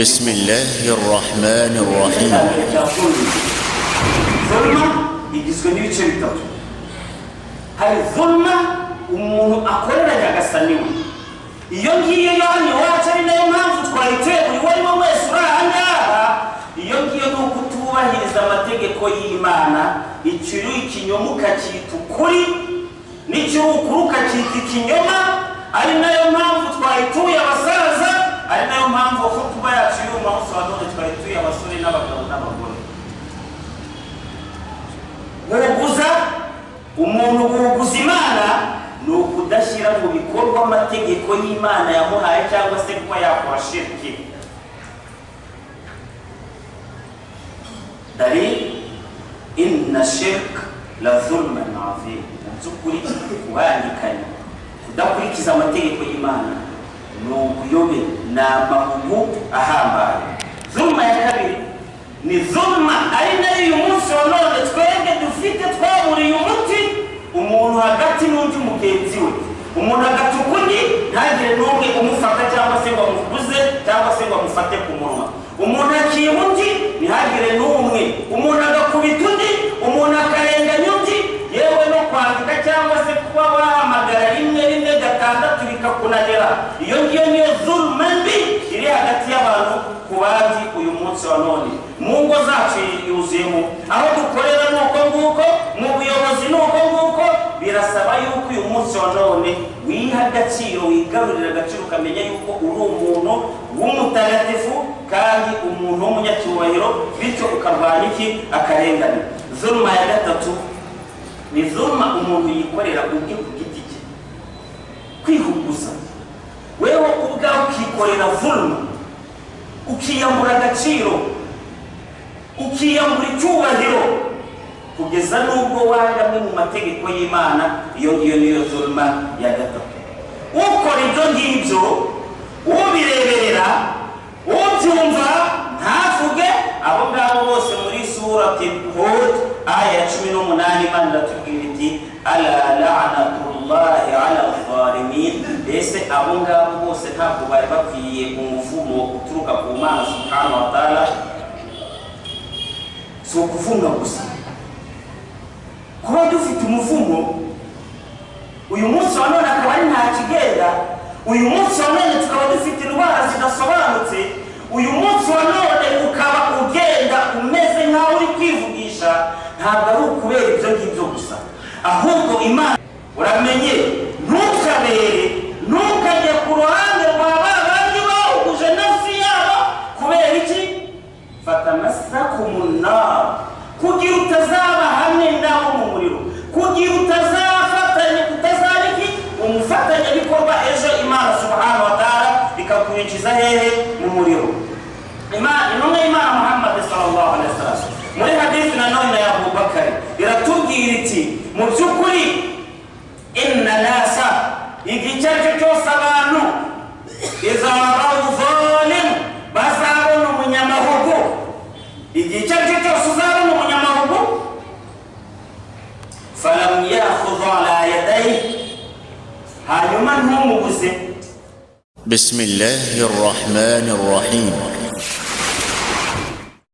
بسم الله الرحمن الرحيم. ظلمة igizwe n'ibice bitatu. Hari zulma umuntu akorera nyagasaniwe. Iyo ngiyo yohani wacu ari nayo mpamvu twayituye buri warimo wese urahangaha. Iyo ngiyo ni ukutubahiriza amategeko y'Imana, ikiru ikinyoma ukakita ukuri, n'ikiru ukuri ukakita ikinyoma, ari nayo mpamvu twayituye abasaza, ari nayo mpamvu kuba yacu y'uyu munsi wa none twayituye abasore n'abagabo n'abagore. Guhuguza umuntu guhuguza Imana ni ukudashyira mu bikorwa amategeko y'Imana yamuhaye cyangwa se kuba yakora shirki. Dari inna shirk la zulman azim. Nzukuri kuhanyikanya kudakurikiza amategeko y'Imana ni ukuyobe n'amahugu ahambaye. Zulma ya kabiri ni zulma ari nayo uyu munsi wa none twebwe dufite twaburiye umuti umuntu hagati n'undi mugenzi we. Umuntu agatuka undi ntagire n'umwe umufata cyangwa se ngo amuguze cyangwa se ngo amufate ku munwa. Umuntu akiba undi ntihagire n'umwe. Umuntu agakubita undi, umuntu akarenganya undi, yewe no kwandika cyangwa se kuba wahamagara rimwe gatandatu bikakunanira. Iyo ngiyo niyo zulma mbi iri hagati y'abantu ku bandi uyu munsi wa none. Mu ngo zacu yuzuyemo, aho dukorera nuko nguko, mu buyobozi nuko nguko. Birasaba yuko uyu munsi wa none wiha agaciro, wigarurira agaciro, ukamenya yuko uri umuntu w'umutagatifu kandi umuntu w'umunyacyubahiro, bityo ukarwanya iki? Akarengane. Zulma ya gatatu ni zulma umuntu yikorera ubwe ku giti cye, kwihuguza. Wewe ubwawe ukikorera zulma, ukiyambura agaciro, ukiyambura icyubahiro, kugeza n'ubwo wangamwe mu mategeko y'Imana. Iyo ngiyo niyo zulma ya gatatu. Ukora ibyo ngibyo, ubireberera, ubyumva ntavuge, abo ngabo bose muri surati Hud aya ya 18 Imana iratubwira iti ala la'natullahi ala zalimin. Ese abo ngabo bose ntabwo bari bakwiye umuvumo uturuka ku Mana subhanahu wa ta'ala? Si ukuvuga gusa, kuba dufite umuvumo uyu munsi wa none akaba ari nta kigenda, uyu munsi wa none tukaba dufite indwara zidasobanutse, uyu munsi wa none ukaba ugenda umeze nkaho uri kwivugisha, ntabwo ari ukubera ibyo ngibyo gusa, ahubwo Imana uramenye ntukabere, ntukajye ku ruhande rwa babandi bahuguje nafsi yabo. Kubera iki? fatamasakumun nar, kugira utazaba hamwe nabo mu muriro, kugira utazafatanya utazariki umufatanya bikorwa ejo Imana subhanahu wa ta'ala ikakwinjiza hehe? Mu muriro. Intumwa y'Imana Muhammad sallallahu alaihi wasallam muri hadithi na none ya Abu Bakar iratubwira iti, mu by'ukuri inna nasa, igice cyose abantu izarahu zalim, bazabona umunyamahugu. Igice cyose uzabona umunyamahugu, falam yakhudhu ala yadayhi, hanyuma ntumubuze. بسم الله الرحمن الرحيم.